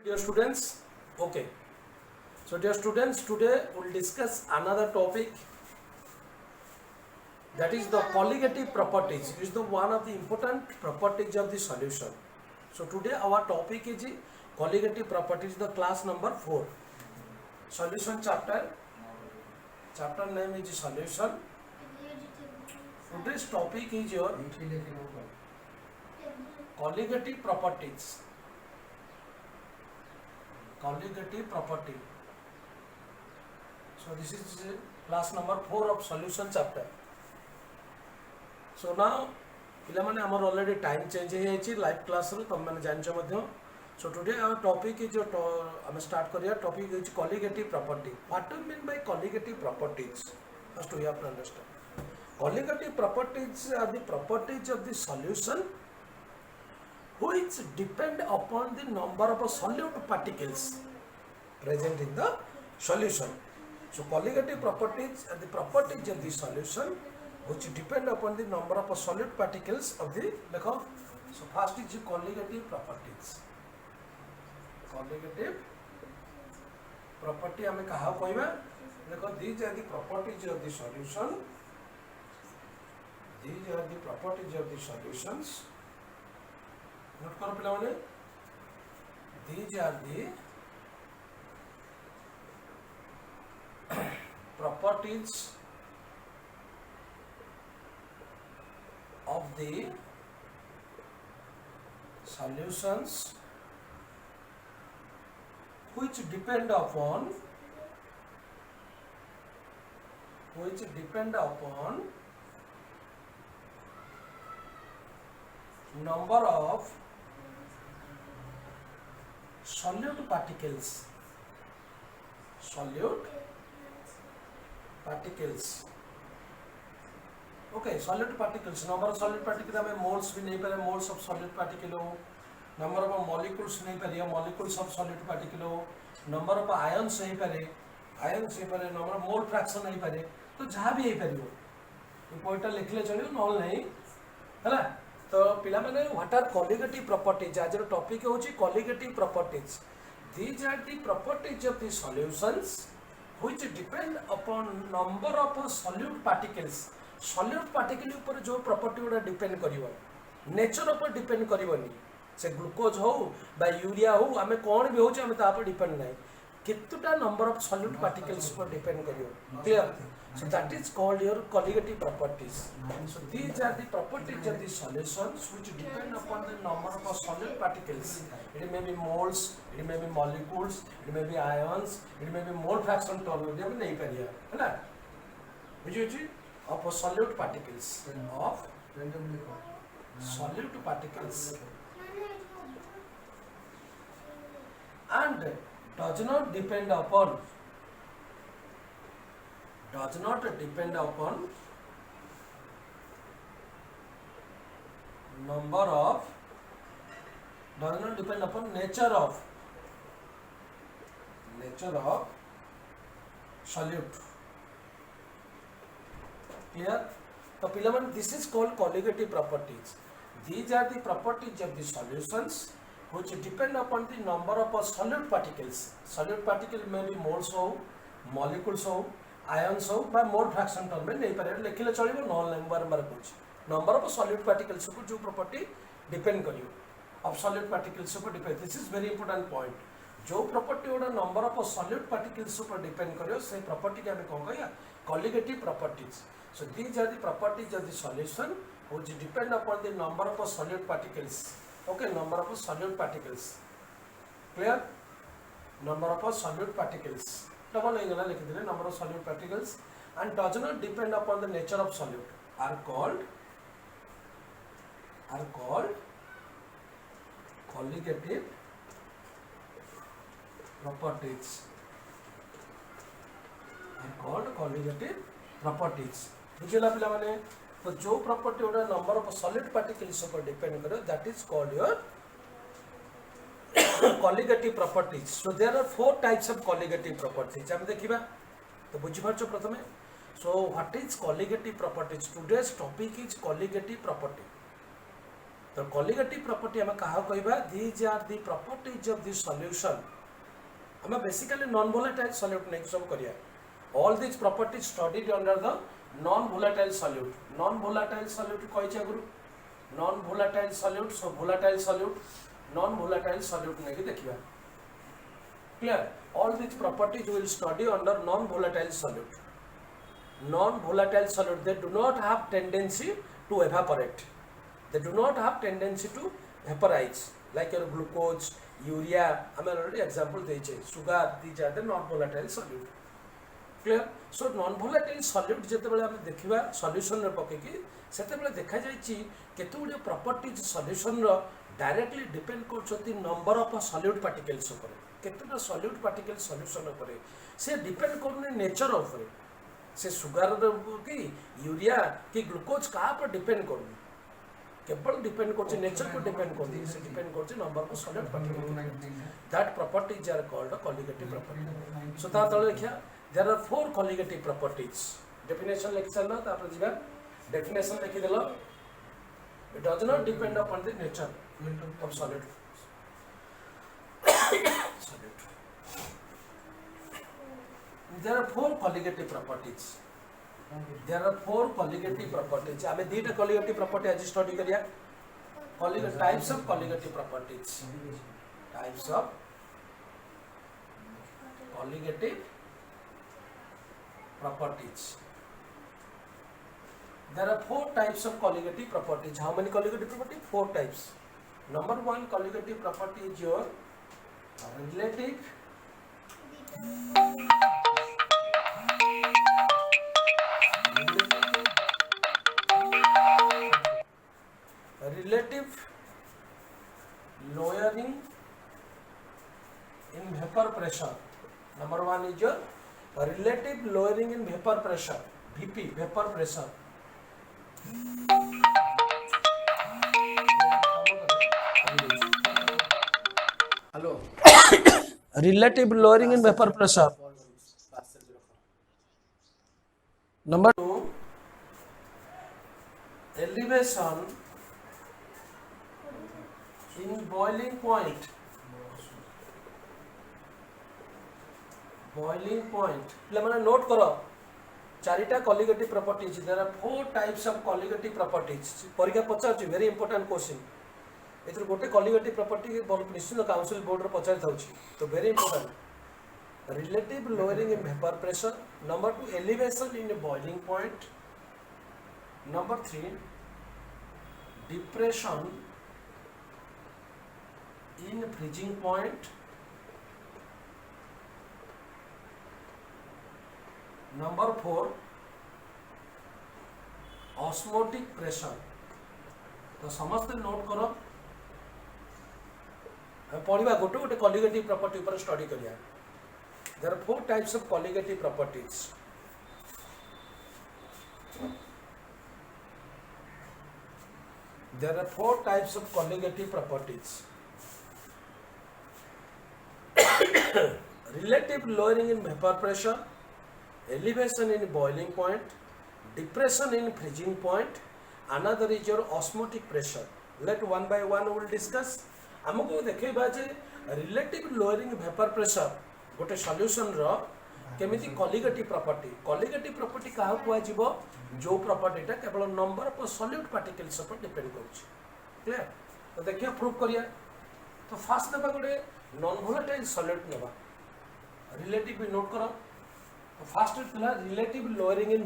Dear students, okay. So dear students, today we'll discuss another topic, that is the colligative properties. Is the one of the important properties of the solution. So today our topic is colligative properties, the class number 4. Solution chapter name is solution. Today's topic is your colligative properties. Colligative property. So this is class number 4 of solution chapter. So now पिलामाने आमर already time change हो जाइए live class रू तुम मैंने जानछ मध्य. So today our topic is आम start करिया topic is colligative property. What do you mean by colligative properties? First we have to understand. Colligative properties are the properties of the solution which depend upon the number of solute particles present in the solution. So colligative properties are the properties of the solution which depend upon the number of solute particles of the देखो. So first is colligative properties. Colligative property हमें कहा कहबा देखो, these are the properties of the solution. These are the properties of the solutions. Note करो पिला माने. These are the properties of the solutions which depend upon number of solute particles. Okay, solute particles. Number of solute particles हमें moles भी नहीं पड़े, moles of solute particle हो. Number of molecules नहीं पड़े, molecules of solute particle हो. Number of ions नहीं पड़े, ions नहीं पड़े. Number of mole fraction नहीं पड़े. तो जहाँ भी यही पड़े हो. ये पॉइंटर लिख ले चलिए, नॉल नहीं, है ना? तो पिला मैंने what are colligative properties? आज जो टॉपिक है होची colligative properties. These are the properties of the solutions which depend upon number of solute particles. Solute particle ऊपर जो property गुड़ा depend करियो, nature ऊपर depend करियोनी. से ग्लूकोज हो बा यूरिया हो, हमें कौन भी हो जाए हमें तापर depend नहीं. कितना number of solute particles पर depend करियो. Clear? So that is called your colligative properties. So these are the properties of the solutions which depend upon the number of solute particles. It may be moles, it may be molecules, it may be ions, it may be mole fraction term. ये भी नहीं पढ़िया, है ना? बुझिए जी? Of solute particles. Of solute particles. And does not depend upon number of, does not depend upon nature of solute. Clear? So पिलामन, this is called colligative properties. These are the properties of the solutions which depend upon the number of solute particles. Solute particle may be moles हो, molecules हो, ions हो, by mole fraction term में नहीं पड़ेगा, लेकिन चलिए वो non number कुछ number of solute particles को जो property depend करियो, of solute particles को depend. This is very important point. जो property वाला number of solute particles को depend करियो, से property क्या हमें कौन कहिया? Colligative properties. So these are the properties of the solution which depend upon the number of solute particles. Okay, number of solute particles. Clear? Number of solute particles. Double नहीं लिख दिले, number of solute particles, and does not depend upon the nature of solute are called colligative properties. Are called colligative properties. बुझेला पिला माने. तो जो property उड़ा number of solid particles पर डिपेंड करे, that is called your colligative properties. So there are 4 types of colligative properties. हम देखिबा तो बुझि परछो प्रथमे. So what is colligative properties? Today's topic is colligative property. तो कॉलिगेटिव प्रॉपर्टी हम कहा कहबा these are the properties of the solution हम बेसिकली नॉन वोलेटाइल सॉल्यूट नहीं सब करिया all these properties studied under the non volatile solute non volatile solute कहि आगु non volatile solute so volatile solute non volatile solute नहीं देखिबा clear all these properties will study under non volatile solute non volatile solute they do not have tendency to evaporate they do not have tendency to vaporize like your glucose urea I am already example देइछे sugar these are the non volatile solute clear so non volatile solute जते बेले हम देखिबा solution रे पके कि सेते बेले देखा जायछि केतु गुडे प्रॉपर्टीज सॉल्यूशन रो डायरेक्टली डिपेंड करछति नंबर ऑफ सॉल्यूट पार्टिकल्स ऊपर केतुटा सॉल्यूट पार्टिकल सॉल्यूशन ऊपर से डिपेंड करने नेचर ऊपर से सुगर कि यूरिया कि ग्लूकोज कहाँ पर डिपेंड कर केवल डिपेंड कर नेचर पर डिपेंड कर से डिपेंड कर number of solute particle that properties are called colligative property so ता तळे देखिया there are 4 colligative properties definition लिख चलना तापर जीवा डेफिनेशन लिखि देलो it does not depend upon the nature of solute there are 4 colligative properties there are 4 colligative properties आमे दीटा colligative property आज स्टडी करिया types of colligative properties types of colligative properties there are 4 types of colligative properties how many colligative property 4 types number 1 colligative property is your relative relative lowering in vapor pressure number 1 is your relative lowering in vapor pressure VP vapor pressure hello relative lowering in vapor pressure number 2 elevation in boiling point ले माने नोट करो चारिटा colligative properties there are 4 types of colligative properties परीक्षा पचार very important question एथर गोटे colligative property निश्चित काउंसिल बोर्ड रो पचार थाउची तो very important relative lowering in vapour pressure number 2 elevation in boiling point number 3 depression in freezing point number 4 osmotic pressure तो समस्त नोट करो पढ़ा गोटे गोटे कॉलिगेटिव प्रॉपर्टी ऊपर स्टडी करिया there are 4 types of colligative properties there are 4 types of colligative properties relative lowering in vapor pressure elevation in boiling point depression in freezing point another is your osmotic pressure let one by one we will discuss हमको देखैबा जे relative lowering vapor pressure गोटे solution रो केमिति colligative property कहा कुआ जीवो जो प्रॉपर्टीटा केवल number of solute particles पर depend करूछ clear तो देखिए प्रूव करिया तो फास्ट दबा गोटे नॉन वोलेटाइल सॉल्यूट नेबा रिलेटिव भी नोट करो तो फास्ट थिला relative lowering in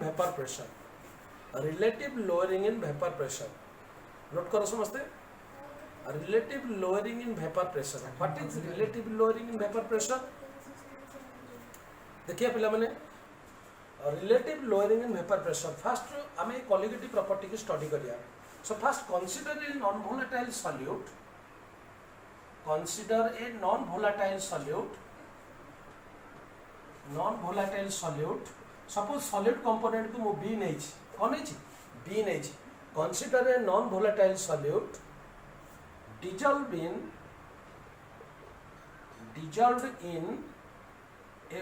vapour pressure note करो समझते relative lowering in vapour pressure what is relative lowering in vapour pressure देखिए पिला माने relative lowering in vapour pressure fast आमे कॉलिगेटिव प्रॉपर्टी की स्टडी करिया so fast consider a non volatile solute suppose solid component को मु B नै छी कोन नै छी बी नै छी consider a non volatile solute dissolved in a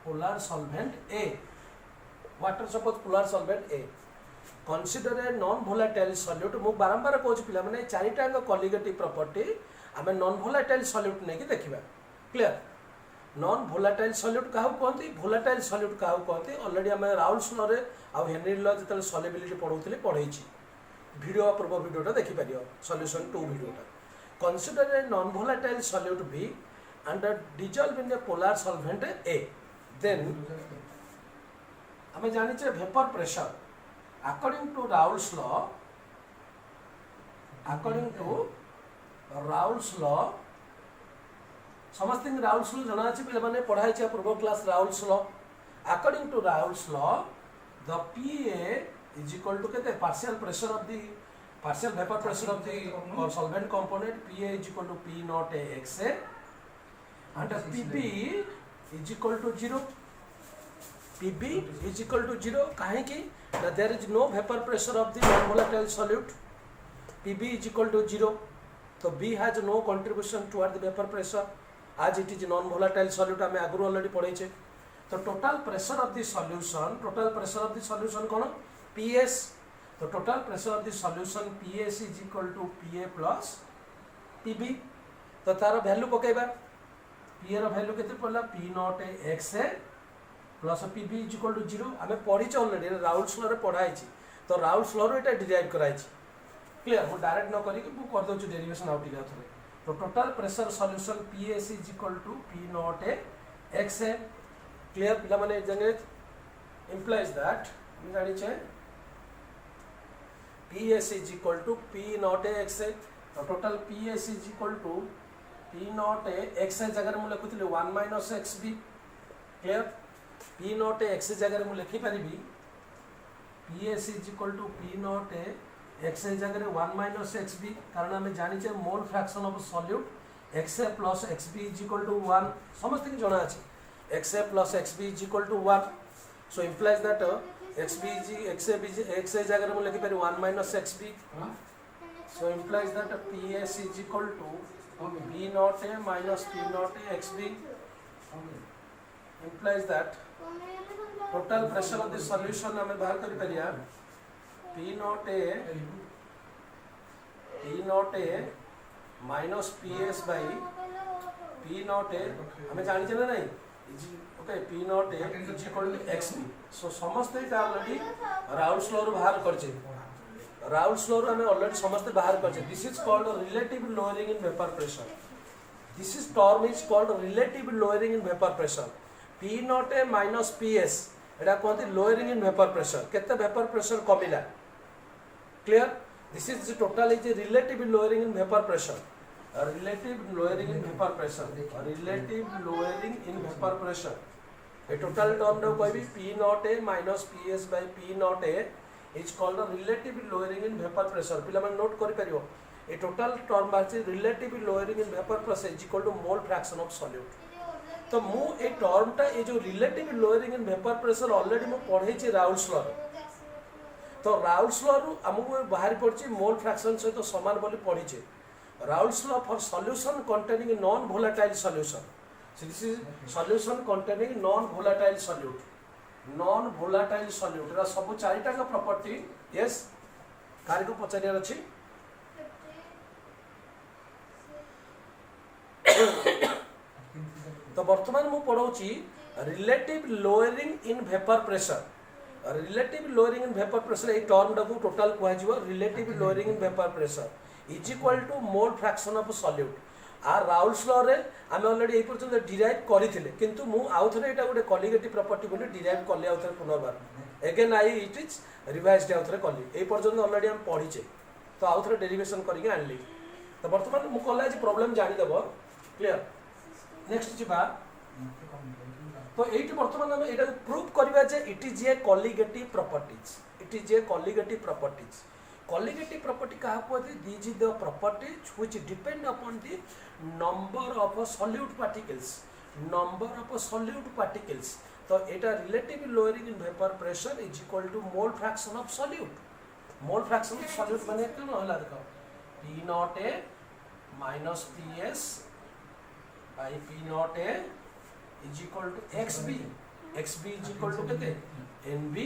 polar solvent A water suppose polar solvent A consider a non volatile solute मु बारंबार कहूँ पिला माने चारिटा कॉलिगेटिव प्रॉपर्टी आम नॉन वोलेटाइल सॉल्यूट नहीं देखा क्लियर नॉन वोलेटाइल सॉल्यूट क्या कहते वोलेटाइल सॉल्यूट क्या कहते ऑलरेडी आम राउल्स लॉ रे आ हेनरी लॉ जो सॉल्युबिलिटी पढ़ाऊली पढ़ाई वीडियो पूर्व वीडियोटा देखिपर सॉल्यूशन 2 वीडियोटा consider a non volatile solute B and dissolve in a polar solvent A then हमें जानी vapour pressure according to Raoult's law समस्त राउल्स लॉ जना अछि पिले माने पढ़ाई छै पूर्व class Raoult's law according to Raoult's law the PA is equal to केते partial vapor pressure of the solvent component PA is equal to P naught A XA and PB is equal to 0. PB is equal to 0 काहे कि there is no vapor pressure of the non-volatile solute. PB is equal to 0. So B has no contribution toward the vapor pressure as it is non-volatile solute. हमें आगुरी already पढ़े छे. तो total pressure of the solution कौन PS. तो total pressure of the solution PS is equal to PA plus PB. तो तार value पकेबा P ର वैल्यू केते पड़ला P naught x a plus PB is equal to 0 हमें पढ़ी छ ऑलरेडी राउल्स लॉ रे पढ़ाई छी तो राउल्स लॉ रे एटा डिराइव कराई छी क्लियर मु डायरेक्ट न करी कि मु कर दउ छी डेरिवेशन आउट इला थरे तो total pressure solution PS is equal to P naught x a clear पिला माने जंगे इंप्लाइज दैट हम जानि छै PS is equal to P naught x a तो total PS is equal to P naught x जगह मु लिखुଥିଲି 1 minus xb clear P naught x जगह मु लिखि परिबी PS is equal to P naught x जगह 1 माइनस xb कारण हम जानि छै मोल fraction of solute xa plus xb is equal to 1 समस्त की जणा अछि xa plus xb is equal to 1 so implies that xa जगह मु लिखि परि 1 minus xb so implies that PS is equal to B naught A minus P naught A XB implies that total pressure of the solution हमें बाहर करी परिया P naught A minus PS by P naught A हमें जानी चाहिए ना नहीं okay P naught A is equal to XB so समस्त इटा ऑलरेडी राउल्स लॉ रो बाहर कर छै राउल्स लॉ हमें ऑलरेडी समस्त बाहर कर this is called relative lowering in vapour pressure this is term is called relative lowering in vapour pressure P nought A minus PS एटा कहते लोअरिंग इन वेपर प्रेशर केते वेपर प्रेशर कमिला clear this is total is relative lowering in vapour pressure relative lowering in vapour pressure ए total term नो कहबी P nought A minus PS by P nought A is called the relative lowering in vapor pressure पिला मन note करि परियो ए total term बाछि relative lowering in vapor pressure is equal to mole fraction of solute तो मु a term टा ए जो relative lowering in vapor pressure already मु पढै छी राउल्स लॉ तो राउल्स लॉ रु हमहु बाहर पड़छि मोल फ्रैक्शन से तो समान बोली पढि छी Raoult's law for solution containing non volatile solution so this is solution containing non volatile solute non volatile solute रा सब चारिटा का प्रॉपर्टी यस कारी को पचारियार अछि तो वर्तमान मु पढौची relative lowering in vapour pressure ए टर्म डबु टोटल कहै जिवो relative lowering in vapour pressure is equal to mole fraction of solute आ राउल्स लॉ रे आमे ऑलरेडी ए पर्यंत डिराइव करिथिले किंतु मु आउथरे एटा गोटे कॉलिगेटिव प्रॉपर्टी बोली डिराइव करले आउथरे पुनर्बार again I it is revised आउथरे करली ए पर्यंत ऑलरेडी हम पढिचे तो आउथरे डेरिवेशन करके आनली तो वर्तमान मु कहला जे प्रॉब्लम जानि देबो क्लियर नेक्स्ट जिबा तो एटी वर्तमान हम एटा प्रूव करबा जे it is a colligative properties colligative property कहा कहते these are the properties which depend upon the number of solute particles तो एटा relative lowering in vapor pressure is equal to mole fraction of solute माने केन होला देखो P naught A minus PS by P naught A is equal to XB is equal to केते NB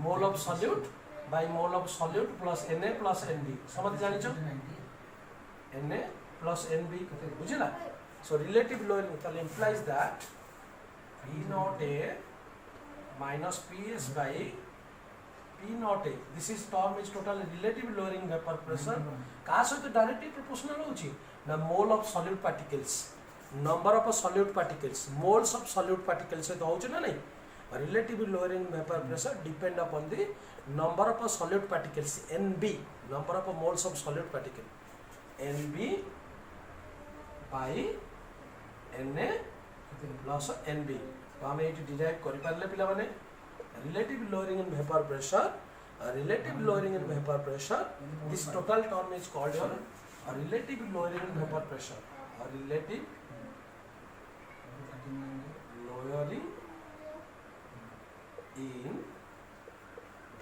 mole of solute by mole of solute plus Na plus Nb समझ जानिछो Na plus Nb बुझिला so relative lowering ताले implies that P naught A minus Ps by P naught A this is term is total relative lowering vapor pressure का सहित directly proportional होची ना mole of solute particles number of solute particles moles of solute particles से तो होची ना नहीं relative lowering vapor pressure depend upon the number of solute particles Nb number of moles of solute particle Nb by Na plus Nb तो आम ये derive करें पिला माने relative lowering in vapor pressure relative lowering in vapor pressure this total term is called your relative lowering in vapor pressure relative lowering in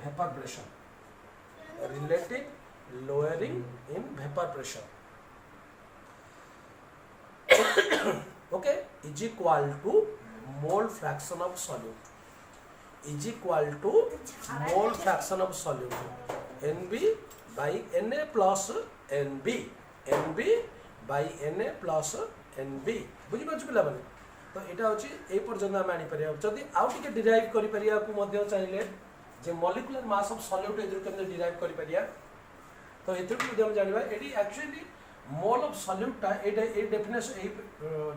vapor pressure relative lowering in vapor pressure okay is equal to mole fraction of solute is equal to mole fraction of solute Nb by Na plus Nb Nb by Na plus Nb बुझी पाछ पिला माने तो एटा होची ए पर्यंत हम आनी परिया जदी आउ टिके डिराइव करि परिया को मध्य चाहिए जे मॉलिक्यूलर मास ऑफ सॉल्यूट एदर केमने डिराइव करि परिया तो एथु मध्य हम जानिबा एडी एक्चुअली मोल ऑफ सॉल्यूट ता एटा ए डेफिनेशन ए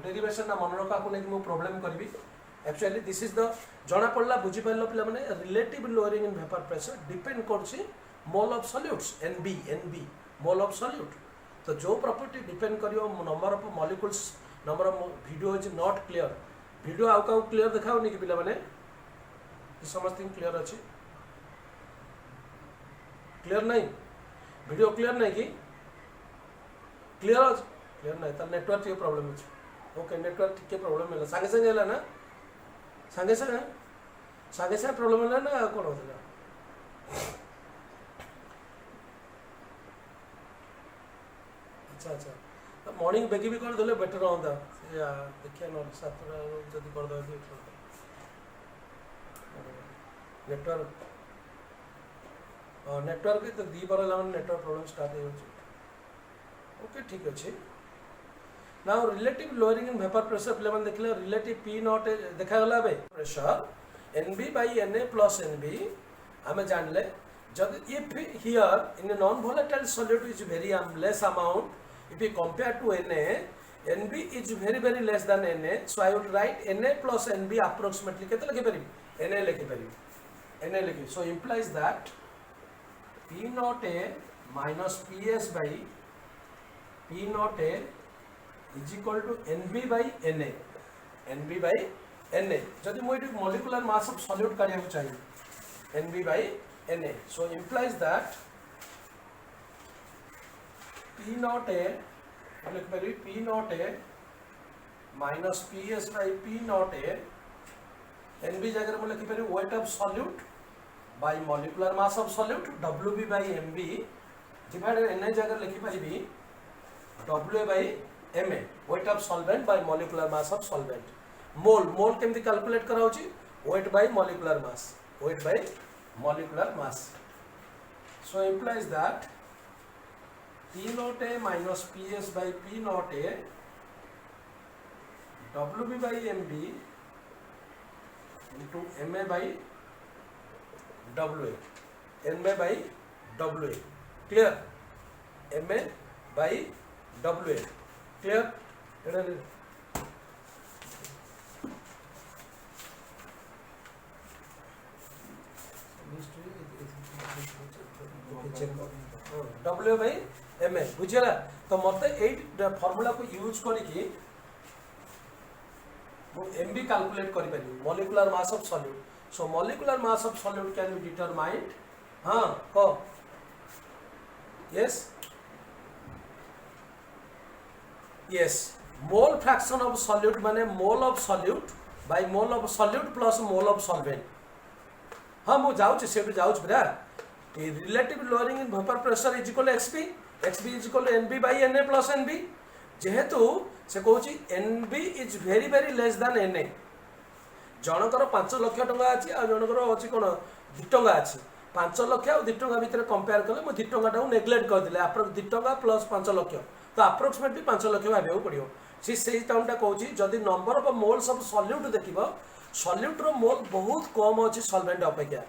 डेरिवेशन ना मन रखा को नै मो प्रॉब्लम करबी एक्चुअली दिस इज द जणा पड़ला बुझी पाइलो पिला माने relative lowering in vapour pressure depend करछि mole of solutes Nb mole of solute तो जो प्रॉपर्टी डिपेंड करियो number of molecules number of video is not clear video आउ का क्लियर देखाओ नि कि पिला माने समथिंग क्लियर अछि क्लियर नहीं वीडियो क्लियर नहीं कि क्लियर नहीं त नेटवर्क के प्रॉब्लम अछि ओके नेटवर्क के प्रॉब्लम होला संगे संगे होला ना संगे संगे प्रॉब्लम होला ना कोन होतला अच्छा तो मॉर्निंग बेगी भी कर देले बेटर होंदा या देखिए न सातरा जदी कर दो नेटवर्क नेटवर्क तो दी पर ला नेटवर्क प्रॉब्लम स्टार्ट हो ओके ठीक अछि now relative lowering in vapour pressure play मन देखले रिलेटिव P नॉट देखा गला बे pressure Nb by Na plus Nb हमें जानले जब if here in a non volatile solute is very less amount if we compare to Na Nb is very less than Na so I would write Na plus Nb approximately केते लिखि परिबी Na लिखि परिबी Na लिखि so implies that P naught A minus Ps by P naught A is equal to Nb by Na Nb by Na जदि मो it molecular mass of solute काढिया को चाहिए Nb by Na so implies that P naught A लिख परिबी P naught A minus Ps by P naught A Nb जगह मो लिखि परिबी weight of solute by molecular mass of solute Wb by Mb divided Na जगह लिखि परिबी Wa by Ma weight of solvent by molecular mass of solvent mole केमती calculate करा होची weight by molecular mass so implies that P naught A minus Ps by P naught A Wb by Mb into Ma by Wa Ma by Wa clear Ma by Wa clear W by Ma बुझला तो मते 8 formula को use करिकि मो Mb calculate करि पारि molecular mass of solute so molecular mass of solute can be determined हां को yes mole fraction of solute माने mole of solute by mole of solute plus mole of solvent हां मो जाउ से जाउ बरा relative lowering in vapor pressure is equal to xp is equal to Nb by Na plus Nb जेहेतु से कहूची Nb is very less than Na जनकर 5 लाख टंका अछि आ जनकर अछि कोन 2 टंका अछि 5 लक्ष और 2 टଙ୍କା भितर कंपेयर कले मु 2 टଙ୍କା टाको नेग्लेक्ट कर दिले अप्रो 2 टଙ୍କା प्लस 5 लक्ष तो अप्रोक्सीमेटली 5 लक्ष भाबियो पड़ियो से टाउनटा कहूँ जदि number of moles of solute देखिबो सॉल्यूट रो मोल बहुत कम अछि सॉल्वेंट अपेक्षा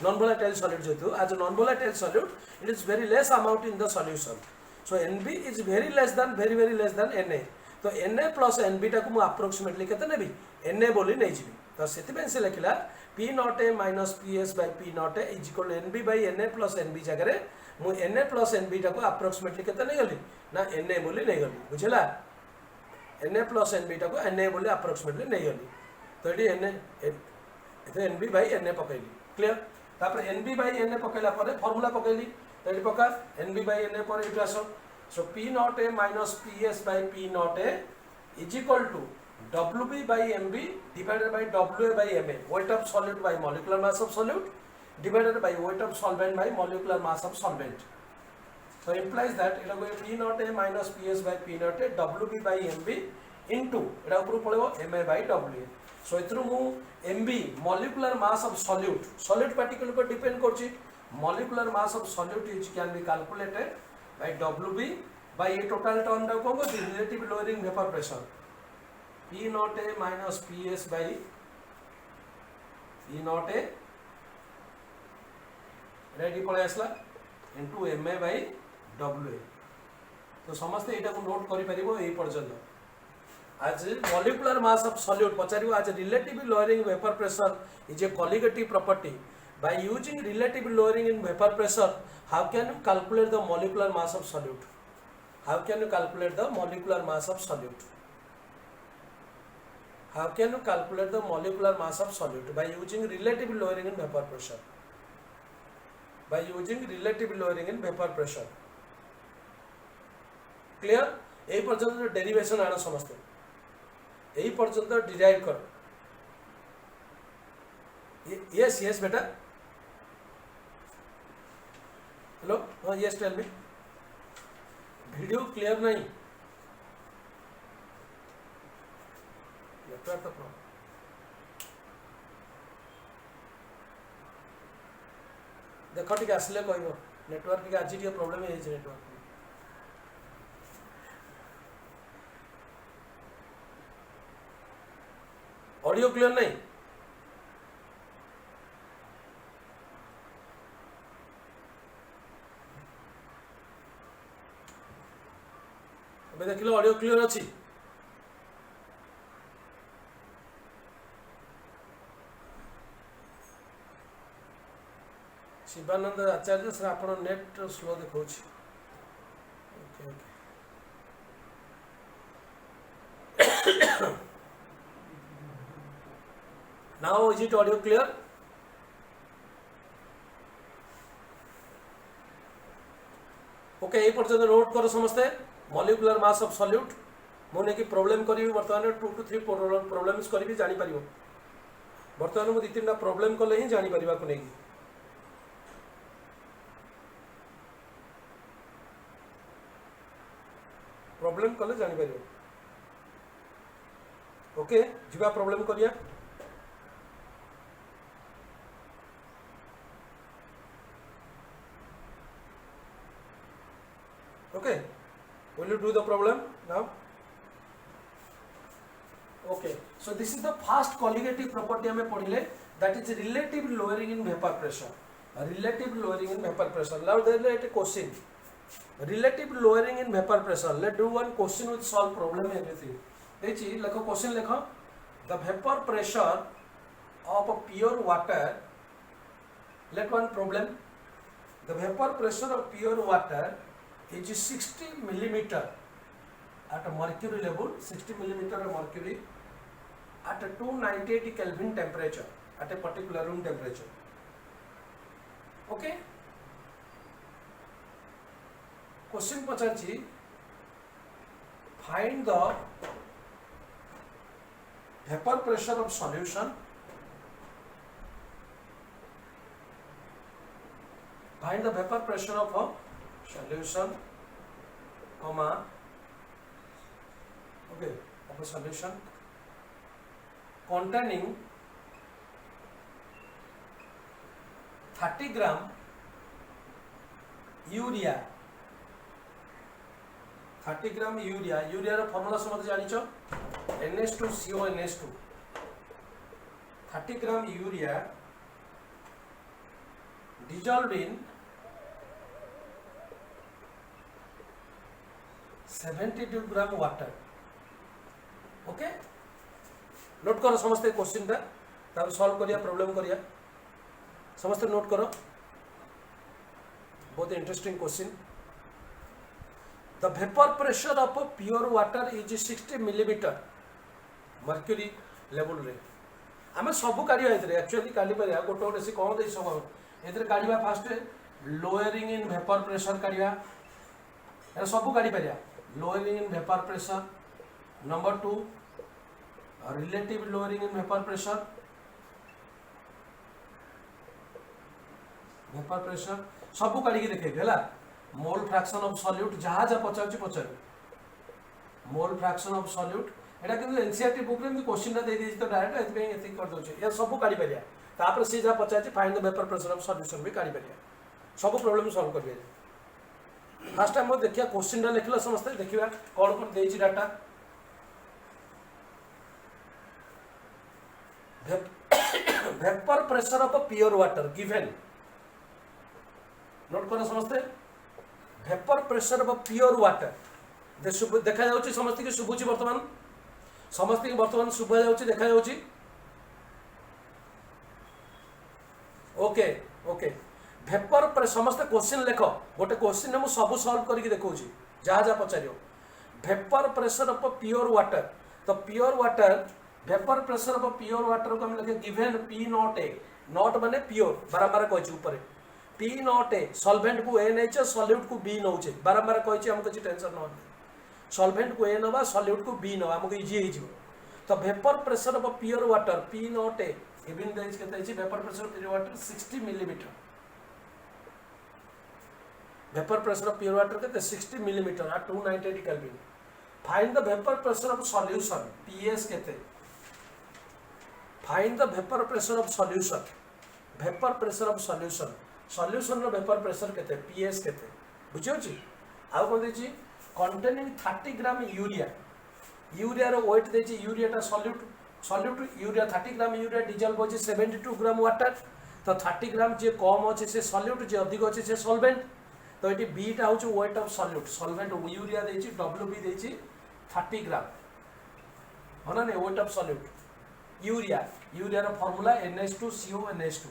नॉन वोलेटाइल सॉल्यूट जेतु as non volatile solute it is very less amount in the solution so NB is very less than NA तो एनए प्लस एनबी टाको मु अप्रोक्सीमेटली केते नेबी एनए बोली नै जिबी तो सेति से लिखला P not A minus P S by P not A is equal N B by N A plus N B जगह मु एनए प्लस एनबी टाको अप्रोक्सीमेटली केते नै गली ना एनए बोली नै गली बुझला एनए प्लस एनबी टाको एनए बोली अप्रोक्सीमेटली नै गली तो ये एनए इथे एनबी बाय एनए पकैली क्लियर तापर एनबी बाय एनए पकैला परे फार्मूला पकैली तो ये पका एनबी बाय एनए पर इट आसो so P not A minus P S by P not A is equal to WB by MB divided by WA by MA, weight of solute by molecular mass of solute divided by weight of solvent by molecular mass of solvent. So implies that it will be P naught A minus PS by P naught A WB by MB into it will be MA by WA. So it will MB molecular mass of solute particle पर depend करछि molecular mass of solute which can be calculated by WB by a total term da को relative lowering vapor pressure. P naught A minus PS by P naught A ready पळे आसला into MA by WA तो समस्त एटा को note करि परिबो एई पर्यंत आज molecular mass of solute पचारिबो आज relative lowering vapour pressure is a colligative property by using relative lowering in vapor pressure how can you calculate the molecular mass of solute how can you calculate the molecular mass of solute How can you calculate the molecular mass of solute by using relative lowering in vapor pressure? By using relative lowering in vapor pressure. Clear? यही पर्यंत derivation आना समझते यही पर्यंत derive कर yes yes बेटा hello हाँ yes tell me video clear नहीं देख टे आसले कह नेटवर्क आज टे प्रोब्लेम है नेटवर्क ऑडियो क्लियर नहीं अबे देख लो ऑडियो क्लियर अच्छी शिवानंद आचार्य सर आप नेट स्लो देखा now is it audio clear okay यही पर्यटन नोट कर समस्ते मॉलिक्यूलर मास ऑफ सॉल्यूट मुझे कि प्रॉब्लम करी बर्तमान 2 to 3 प्रॉब्लम्स करी जानी परिबो बर्तमान मु 2-3 प्रॉब्लम कले ही जानी परिबा को नहीं प्रॉब्लम कले जानी परिबो ओके जीवा प्रॉब्लम करिया okay will you do the problem now okay so this is the first colligative property हमें पढ़िले that is relative lowering in vapor pressure relative lowering in vapor pressure now there is a question relative lowering in vapor pressure let's do one question with solve problem everything देखिए लिखो question लिखो the vapor pressure of a pure water let one problem the vapor pressure of pure water is 60 millimeter at a mercury level 60 millimeter of mercury at a 298 Kelvin temperature at a particular room temperature okay question पचाची find the vapor pressure of solution find the vapor pressure of a solution comma okay of a solution containing 30 gram urea 30 gram urea urea formula समझ जानिछ NH2CONH2 30 gram urea dissolved in 72 gram water okay note करो समस्ते question टा तापर solve करिया problem करिया समस्ते note करो बहुत interesting question the vapour pressure of pure water is 60 millimetre mercury level रे आम सब काढ़ा एक्चुअली काढ़ी पार गोटे गोटे से कौन दे सब ए काढ़ा first lowering in vapour pressure काढ़ा सब काढ़ी पार lowering in vapour pressure number 2 relative lowering in vapour pressure सब काढ़ी देखे मोल फ्रैक्शन ऑफ सॉल्यूट जहाँ जहाँ पचार मोल फ्रैक्शन ऑफ सॉल्यूट एटा किंतु एनसीईआरटी बुक रे क्वेश्चन टा दे दी तो डायरेक्ट एथि एथि कर दोचे या सब काढ़ी पारिया तापर से जहाँ पचार find the vapour pressure of solution भी काढ़ी पारिया सब प्रॉब्लम सॉल्व कर दिया फास्ट टाइम देखिया क्वेश्चन टा लिखला समस्त देखिबा कोन कोन देछि data vapour pressure of pure water given note करो समस्ते vapour pressure of pure water देखा जाउछि समस्त के सुबुछि वर्तमान समस्त के वर्तमान सुबा जाउछि देखा जाउछि ओके ओके वेपर समस्त क्वेश्चन लेख गोटे क्वेश्चन मु सब सॉल्व करके देखौछि जहाँ जहाँ पचारियो vapour pressure of pure water तो pure water vapour pressure of pure water को हम लिखे given P naught A naught माने प्योर बारंबार कहछि ऊपर P नॉट ए सॉल्वेंट को ए नैचे सॉल्यूट को B नौचे बारंबार कहछि हम किछि टेंशन न सॉल्वेंट को ए नबा सॉल्यूट को B नबा हमको इजी हे तो vapour pressure of pure water P naught A given दैज केते अछि vapour pressure of pure water 60 millimetre vapour pressure of pure water केते 60 millimetre at 298 kelvin find the vapour pressure of solution PS केते find the vapour pressure of solution vapour pressure of solution solution रो vapour pressure केते PS केते बुझियो छी आ कोन देछि कंटेनिंग 30 ग्राम यूरिया यूरिया रो वेट देछि यूरिया टा solute urea 30 gram urea dissolve बोछि 72 ग्राम वाटर तो 30 ग्राम जे कम अछि से सॉल्यूट जे अधिक अछि से सॉल्वेंट तो एटी बी टा होछि weight of solute solvent urea देछि WB देछि 30 ग्राम होना ने weight of solute urea urea रो फार्मूला NH2CONH2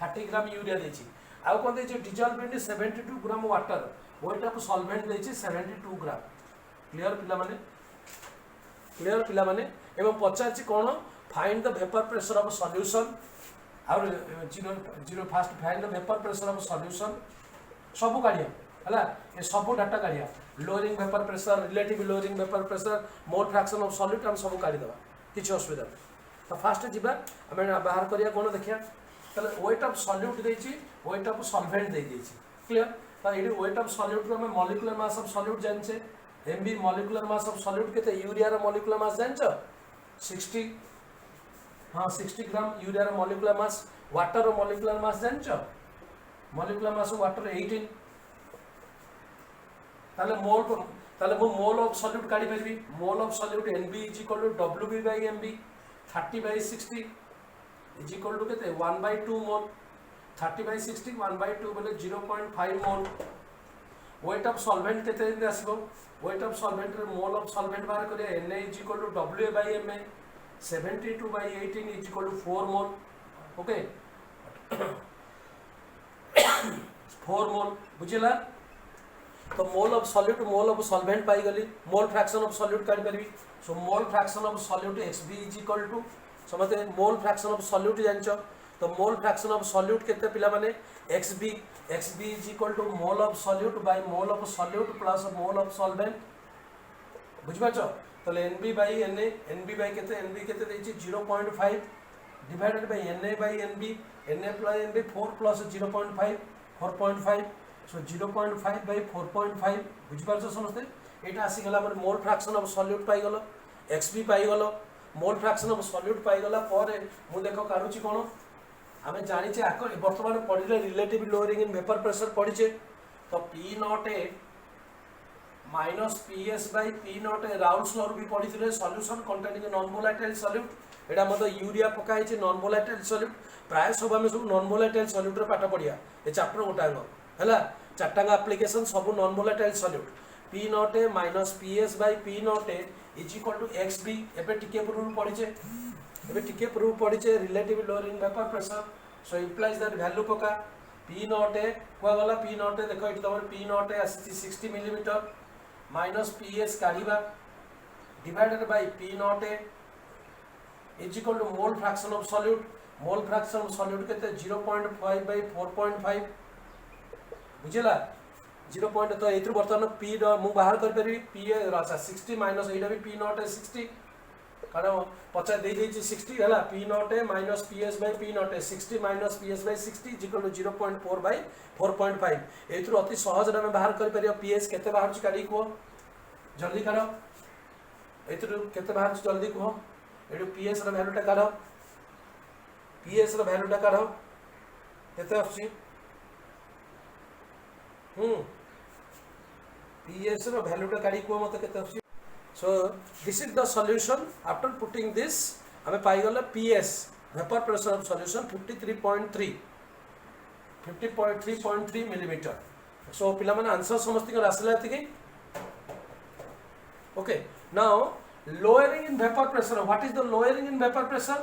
30 ग्राम यूरिया देछि आ कोन देछि dissolve in 72 gram water weight of solvent देछि 72 ग्राम क्लियर पिला माने एवं पचाछि कोन find the vapour pressure of solution और zero first find the vapour pressure of solution सब काढिया हला ए सब data काढिया lowering vapour pressure relative lowering vapour pressure mole fraction of solute हम सब काढी दबा किछ असुविधा तो फास्ट जिबा हमें बाहर करिया कोन देखिया तले वेट ऑफ सॉल्यूट देछि वेट ऑफ सॉल्वेंट दे देछि क्लियर तो एडी वेट ऑफ सॉल्यूट रो हमें मॉलिक्यूलर मास ऑफ सॉल्यूट जानछे MB molecular mass of solute केते यूरिया रो मॉलिक्यूलर मास जानछो 60 हां 60 ग्राम यूरिया रो मॉलिक्यूलर मास वाटर रो मॉलिक्यूलर मास जानछो मॉलिक्यूलर मास ऑफ वाटर 18 ताले मोल ऑफ सॉल्यूट काढी परबी mole of solute NB = WB/MB 30/60 is equal to केते 1/2 मोल 30/60 1/2 बोले 0.5 मोल वेट ऑफ सॉल्वेंट केते दिन आसीबो वेट ऑफ सॉल्वेंट रे मोल ऑफ सॉल्वेंट बाहर करिया Na = WA/MA 72/18 is equal to 4 mole okay 4 mole बुझिला तो mole of solute mole of solvent पाई गली मोल फ्रैक्शन ऑफ सॉल्यूट काढी परबी so mole fraction of solute XB = समझते मोल फ्रैक्शन ऑफ सॉल्यूट जानछो तो मोल फ्रैक्शन ऑफ सॉल्यूट केते पिला माने XB = mole of solute by mole of solute plus mole of solvent बुझबाचो तो NB/Na NB केते NB केते देछि 0.5 divided by Na/NB Na + NB 4 + 0.5 4.5 so 0.5/4.5 बुझबाचो समझते एटा आसी गला हमर मोल फ्रैक्शन ऑफ सॉल्यूट पाई गलो XB पाई गलो मोल फ्रैक्शन ऑफ सॉल्यूट पाई गला पर मु देखो काढुची कोन आमे जानिचे आको वर्तमान पढ़िले relative lowering in vapour pressure पढ़िचे तो P not A minus P S by P not A Raoult's law भी पढ़ी solution containing non volatile solute एटा मत यूरिया पकाई नॉन वोलेटाइल सॉल्यूट प्राय सब आम सब नॉन वोलेटाइल सॉल्यूट पाठ पढ़िया ए चैप्टर गोटांग है चारटांग एप्लिकेशन सब non volatile solute P not A minus P S by P not A is equal to X B एबे टिके पूर्व पढ़ीचे एबे टिके पूर्व पढ़ीचे relative lowering vapour pressure so implies that value पका पी नॉट ए कुआ गला पी नॉट ए देखो ये तुम पी नॉट ए आसी 60 मिलीमीटर माइनस पी एस काढ़ा divided by P not A is equal to mole fraction of solute mole fraction of solute केते 0.5 bye 4.5 बुझिला 0. तो एथु बर्तमान पी मु बाहर कर परिबी पी अच्छा 60 माइनस एटा भी पी नॉट ए 60 कारण पचा दे देछि 60 हला P not A minus P S by P not A 60 minus P S by 60 is equal to 0.4 by 4.5 एथु अति सहज रे बाहर कर परियो पी एस केते बाहर छि काढी को जल्दी करो एथु केते बाहर छि जल्दी को एडु पी एस रो वैल्यू टा काढो पी एस रो वैल्यू टा काढो केते आछि पी एस रो वैल्यू टा काढी को मते केते आछि so this is the solution after putting this हमें पाई गला PS vapor pressure of solution 50.3 millimeter so पिला माने आंसर समस्ती को आसला एतिके okay now lowering in vapor pressure what is the lowering in vapor pressure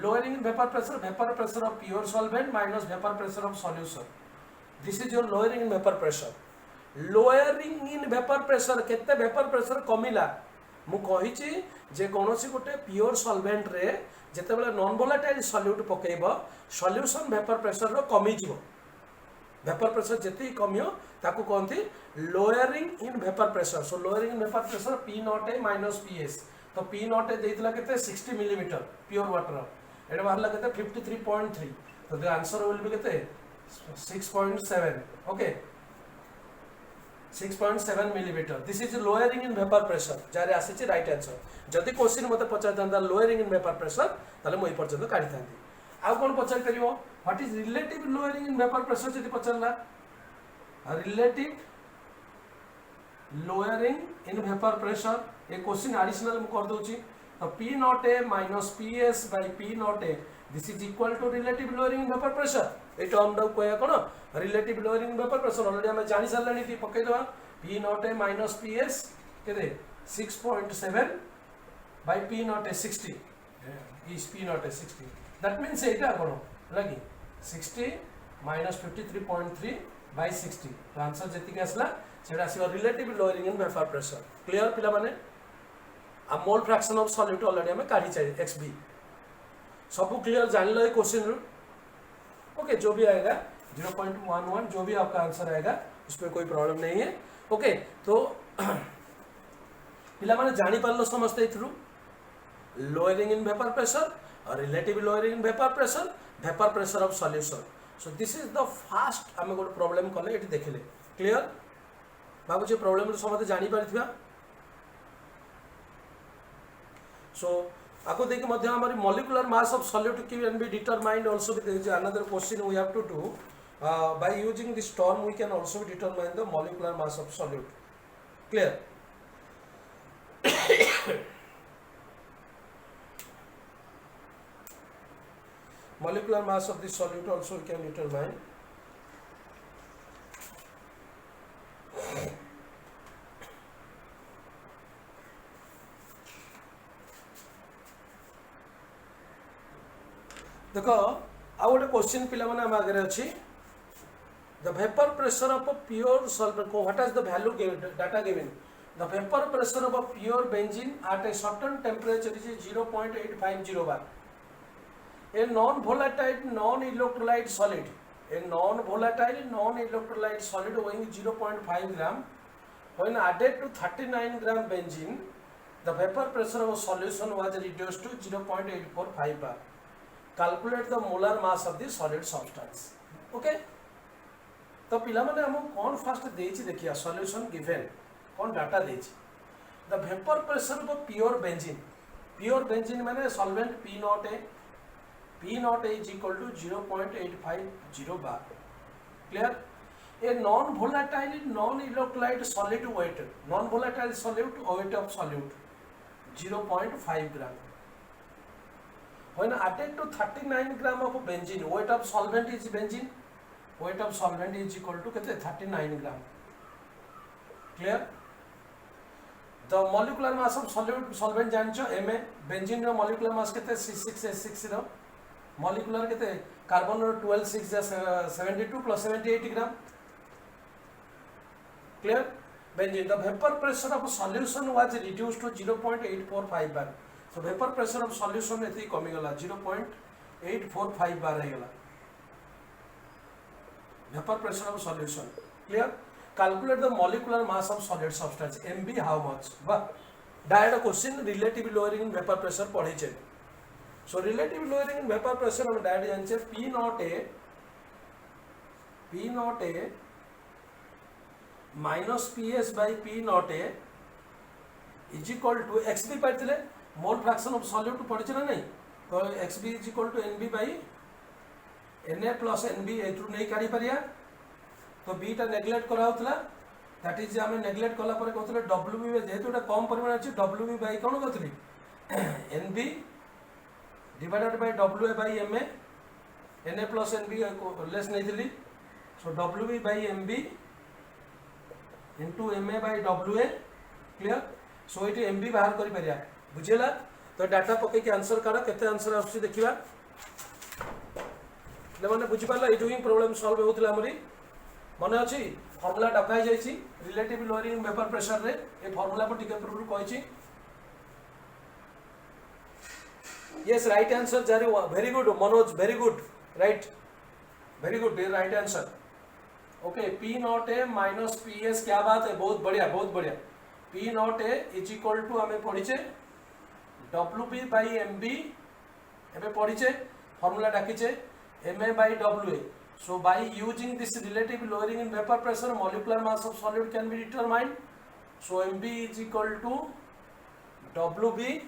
lowering in vapor pressure of pure solvent minus vapor pressure of solution this is your lowering in vapor pressure lowering in vapor pressure केते vapor pressure कमिला मु कहिछि जे कोनोसी गोटे pure solvent रे जते बेला non volatile solute पकेइबो solution vapour pressure रो कमी जिवो वेपर प्रेशर जति कमियो ताकू कोनथि lowering in vapour pressure so lowering in vapour pressure P not A minus P S तो पी नॉट ए देइतला केते 60 मिलीमीटर प्योर वाटर एटा बाहरला केते 53.3 तो द आंसर विल बी केते 6.7 okay 6.7 millimetre this is lowering in vapour pressure जारे आसी right answer जदि question मते पचार था लोअरिंग इन वेपर प्रेशर ताले मई पर्यंत काढी थांती आ कोन पचार करिवो what is relative lowering in vapour pressure जदि पचारला relative lowering in vapour pressure ए क्वेश्चन एडिशनल म कर दोची तो P not A minus P S by P not A this is equal to relative lowering in vapour pressure ए term डा कोया कोन relative lowering vapour pressure already हम जानि सारलानी ती पके दवा P not A minus P S केते 6.7 by p not a 60 is p not a 60 that means एटा कोन लगी 60 minus 53.3 by 60 तो आंसर जति के असला सेटा आसी relative lowering in vapour pressure clear पिला माने आ mole fraction of solute already हमें काढी चाहिए xb सब क्लियर जान लो क्वेश्चन ओके जो भी आएगा 0.11 जो भी आपका आंसर आएगा उसमें कोई प्रॉब्लम नहीं है ओके तो पिला माने जानि पारलो समस्त इथरु lowering in vapor pressure or relative lowering in vapor pressure of solution so this is the first हमें गोटे प्रॉब्लम कले एठी देखिले क्लियर बाबू जे प्रॉब्लम समते जानि पारिथिबा so आको देखि मध्य हमारी molecular mass of solute can be determined also with another question we have to do by using this term we can also determine the molecular mass of solute clear molecular mass of this solute also we can determine देखो आ गोटे question पिला माने हम आगे अछि the vapor pressure of a pure solvent what is the value given data given the vapor pressure of a pure benzene at a certain temperature is 0.850 bar a non-volatile non-electrolyte solid weighing 0.5 gram when added to 39 gram benzene the vapor pressure of a solution was reduced to 0.845 bar calculate the molar mass of the solid substance okay तो पिला माने हम कौन first देछि देखिया solution given कौन data देछि the vapour pressure of pure benzene माने solvent P0 A P naught A is equal to 0.850 bar. Clear? A non-volatile, non-electrolyte solid weight, non-volatile solute, weight of solute 0.5 gram. When added to 39 gram of benzene, weight of solvent is benzene, weight of solvent is equal to 39 gram. Clear? The molecular mass of solvent जानछो Ma, benzene रो molecular mass केते C6H6 रो molecular केते carbon row 12 6 72 plus 78 gram. Clear? Benzene, the vapor pressure of solution was reduced to 0.845 bar. So vapor pressure of solution एथि कमी गला 0.845 bar है गला. Vapor pressure of solution. Clear? Calculate the molecular mass of solid substance. MB how much? But direct question relative lowering in vapor pressure पढ़े चे. So relative lowering in vapor pressure हम direct जानचे P naught A minus PS by P naught A is equal to XB पाइते ले mole fraction of solute पढ़े चे ना नहीं. तो XB is equal to NB by Na plus NB एथरू नहीं काढ़ी परिया. तो बी टा नेग्लेक्ट करा होतला दैट इज हमें नेग्लेक्ट कला पर कहतले डब्ल्यूबी जेहेतु एटा कम परिमाण अछि डब्ल्यूबी बाय कोन कहतली NB divided by WA by MA NA plus NB less नैथिली so WB by MB into MA by WA. Clear? So it MB बाहर करि परिया बुझिला. तो डाटा पके के आंसर काढ केते आंसर आछि देखिबा ले माने बुझि पाला ए डूइंग प्रॉब्लम सॉल्व होतला हमरी मन अच्छी फर्मुला डकाई जाइए रिलेटिव लोअरिंग वेपर प्रेशर रे ए फर्मुला पर टिके पूर्व कहि यस राइट आंसर जारी very good Manoj very good right very good right answer. Okay P naught A minus PS क्या बात है बहुत बढ़िया P naught A is equal to हमें पढ़ीचे WB by MB एबे पढ़ीचे फर्मुला डाकिचे MA by WA. So by using this relative lowering in vapor pressure, molecular mass of solid can be determined. So MB is equal to WB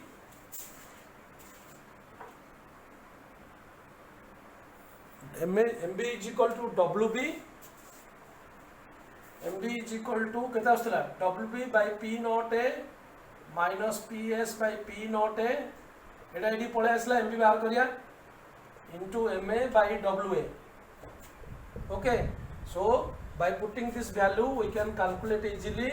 MB is equal to WB MB is equal to केता आस्तला WB by P naught A minus PS by P naught A Etah AD पळे आसला MB बाहर करिया into MA by WA. Okay, so by putting this value we can calculate easily.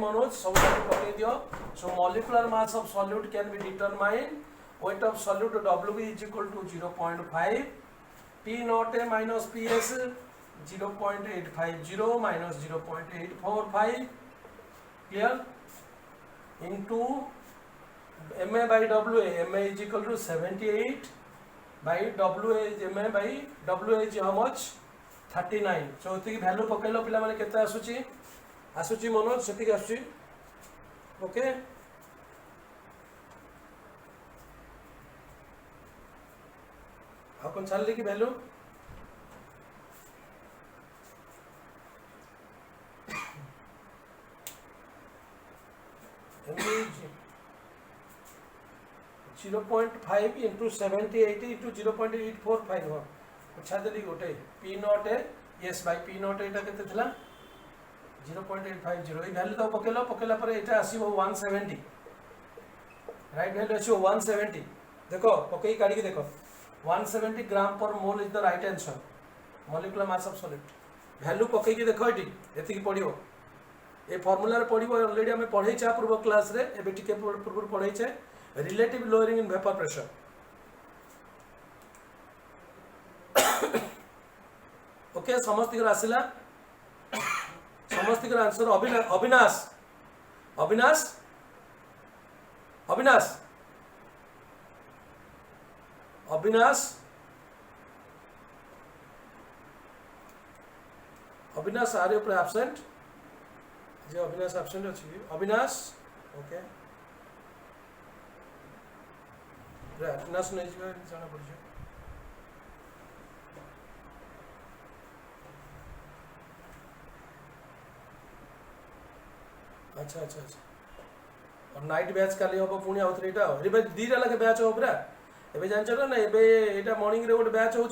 Manoj सब पकड़ दियो. So molecular mass of solute can be determined. Weight of solute WB is equal to 0.5. P naught A minus PS 0.850 minus 0.845. Clear? Into MA by WA. MA is equal to 78. by WA MA by WA is how much 39. so एति value पकेलो पिला माने केते आसुची मनोज सेति आसुची. Okay आ कोन छालले की value MA 0.5 into 70 80 into 0.845 हो अच्छा देली गोटे P naught A yes by P naught एटा केते थिला 0.850 ए वैल्यू तो पकेला पर एटा आसीबो 170 राइट वैल्यू आसीबो 170 देखो पकेई काढी के देखो 170 gram per mole is the right answer molecular mass of solid value पकेई के देखो एटी एति की पडियो ए फार्मूला रे पडिबो ऑलरेडी हमें पढै छा पूर्व क्लास रे एबे टिके पूर्व पढै छे relative lowering in vapor pressure. Okay, समस्ती का आसिला समस्ती का answer Avinash are you absent जे अविनाश एब्सेंट अछि अविनाश. ओके अविनाश नहीं जाना पड़े. अच्छा और नाइट बैच काली हम पुणी आउ थे ये दीटा लगे बैच हो पूरा एवं जानच ना एवं यहाँ मर्निंग गोटे बैच हो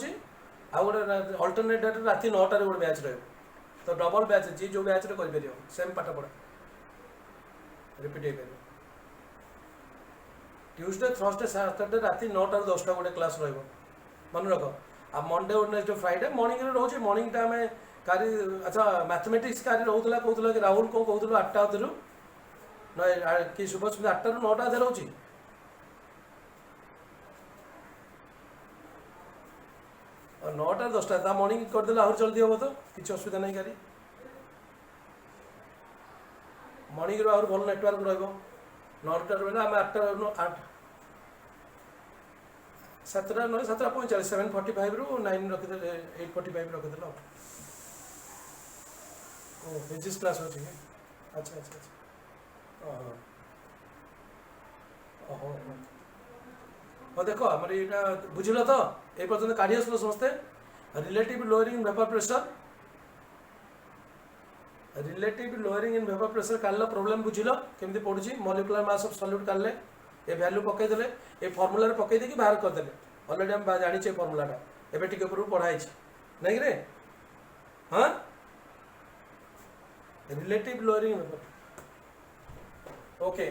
गोटे अल्टरनेट डेट राति 9टार गोटे बैच रही तो डबल बैच जी जो बैच कर सेम पाठ पढ़ा रिपीट हो ट्यूसडे थर्सडे सैटरडे राति 9टार 10टा गोटे क्लास मन रख आ मंडे वेडनेसडे फ्राइडे मर्निंग रोचे मर्निंग टाइम कारी अच्छा मैथमेटिक्स कारी रोला कहूला कि राहुल कौन कहूलु 8टा अधु ना कि शुभस्मिता 8टारू 9टा अधे रोचे और 9टा 10टा मर्निंग करदे आहरी जल्दी हम तो किसी असुविधा नहीं कारी मर्निंग रू आहरी भल नेटवर्क रहा 9टार बेले आम 8टा 7टा ना 7:45 7:45 रू 9 रखीदे 8:45 रखीदे ओ फिजिक्स क्लास अच्छे अच्छा अच्छा अच्छा ओहो हाँ देख आम यहाँ बुझल तो ये पर्यटन काढ़ी आसल समस्ते relative lowering vapour pressure relative lowering in vapour pressure काढ़ प्रोब्लेम बुझल केमती पड़ुची मॉलिक्यूलर मास ऑफ सॉल्यूट काढ़ले ये वैल्यू पकईदे ये फर्मुला पकई देकी बाहर करदे ऑलरेडी हम जानी फर्मुलाटा एवं टी पढ़ाई नहीं रे हाँ रिलेटिव लोअरिंग वेपर ओके